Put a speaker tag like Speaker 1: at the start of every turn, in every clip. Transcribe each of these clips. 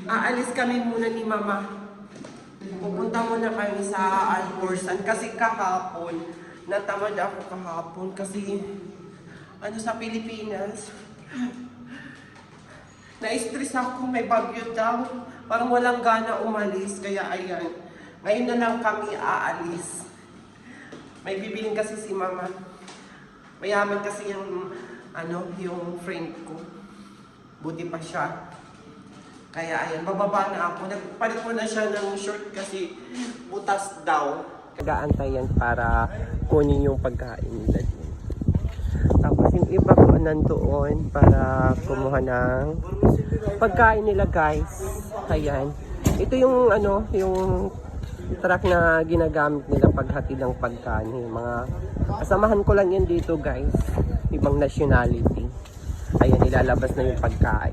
Speaker 1: Aalis kami muna ni Mama. Pupunta muna kami sa Alborsan kasi kahapon, natamad ako kahapon kasi sa Pilipinas. Na-stress ako, may bagyo daw. Parang walang gana umalis, kaya ayan. Ngayon na lang kami aalis. May bibiling kasi si Mama. Mayaman kasi yung, yung friend ko. Buti pa siya. Kaya ayan, bababa na ako. Nagpalit ko na siya ng short kasi butas daw. Nag-aantay yan para kunin yung pagkain nila din. Tapos yung iba ko nandoon para kumuha ng pagkain nila, guys. Ayan. Ito yung yung truck na ginagamit nila paghatid ng pagkain. Yung mga kasamahan ko lang yan dito, guys. Ibang nationality. Ayan, ilalabas na yung pagkain.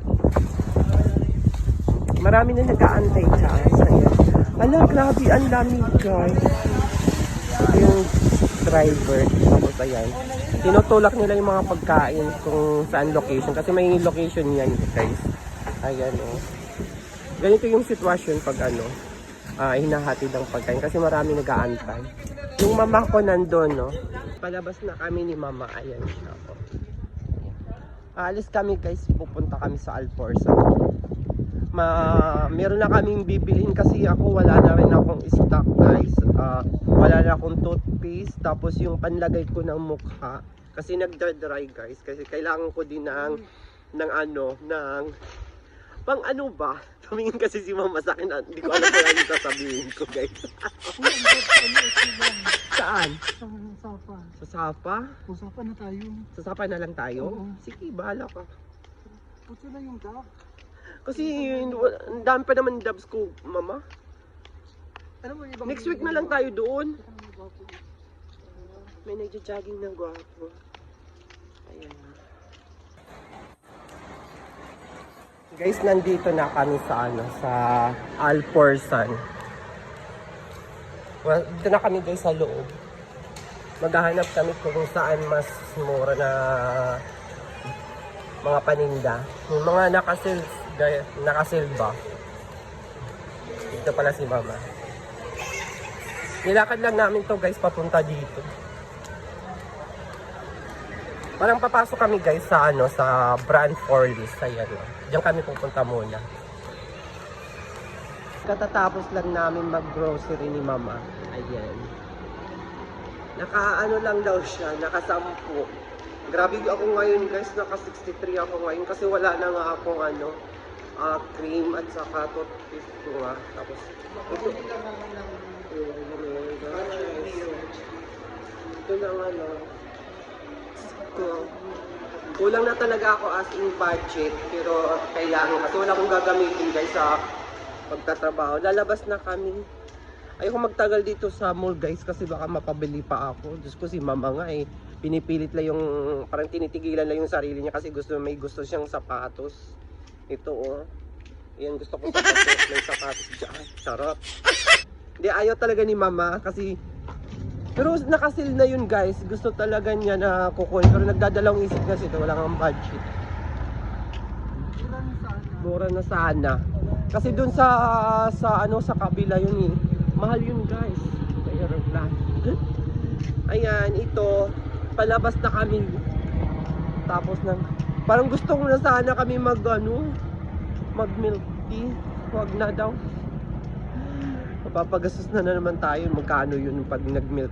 Speaker 1: Marami na nag-aantay, guys. Ayan. Ala, grabe, ang dami, guys. Yung driver. Tapos, ayan. Tinutulak nila yung mga pagkain kung saan location. Kasi may location yan, guys. Ayan, oh. Ganito yung sitwasyon pag hinahatid ng pagkain. Kasi marami nag-aantay. Yung mama ko nandun, no. Palabas na kami ni Mama. Ayan siya, oh. Aalis kami, guys. Pupunta kami sa Alforza. Meron na kaming bibilhin kasi ako wala na rin akong stock, guys. Wala na akong toothpaste, tapos yung panlagay ko ng mukha kasi nagda-dry, guys, kasi kailangan ko din ng pang ba? Tumingin kasi si Mama sa akin, hindi ko alam kung ano sasabihin ko, guys. Saan?
Speaker 2: Sa Sapa.
Speaker 1: Sa Sapa?
Speaker 2: Sa Sapa na tayo.
Speaker 1: Sa Sapa na lang tayo?
Speaker 2: Oo.
Speaker 1: Sige, bahala ka.
Speaker 2: Puto na yung dog.
Speaker 1: Kasi ang dami pa naman dabs ko, Mama.
Speaker 2: Ano mo, ibang
Speaker 1: Next week na lang tayo doon. May nagja-jogging ng gwapo. Ayan. Guys, nandito na kami sa Alforsan. Well, dito na kami, guys, sa loob. Maghahanap kami kung saan mas mura na mga paninda. Yung mga nakasilba. Dito pala si Mama. Nilakad lang namin to, guys, papunta dito. Parang papasok kami, guys, sa Brand Forlis. Ayan, diyan kami pupunta muna. Katatapos lang namin mag-grocery ni Mama. Ayan. Lang daw siya, naka-10. Grabe ako ngayon, guys, naka-63 ako ngayon kasi wala na nga akong cream at saka toothpaste ko nga. Tapos ito na nga kulang na talaga ako as in budget, pero kailangan kasi wala akong gagamitin, guys, sa pagtatrabaho. Lalabas na kami. Ayoko magtagal dito sa mall, guys, kasi baka mapabili pa ako. Diyos ko, si Mama nga pinipilit lang yung, parang tinitigilan lang yung sarili niya kasi may gusto siyang sapatos. Ito, oh. Yan, gusto ko sapatos. May sapatos dyan. Sarap. Hindi, ayaw talaga ni Mama kasi, pero nakasil na yun, guys. Gusto talaga niya na kukunin. Pero nagdadalawang isip kasi ito, wala kang budget. Mura na sana. Kasi dun sa kabila yun eh. Mahal yun, guys. Kaya lang. Ayan, ito. Palabas na kami. Tapos parang gusto ko na sana kami mag milk tea. Huwag na daw. Mapapagastos na naman tayo. Magkano yun pag nag milk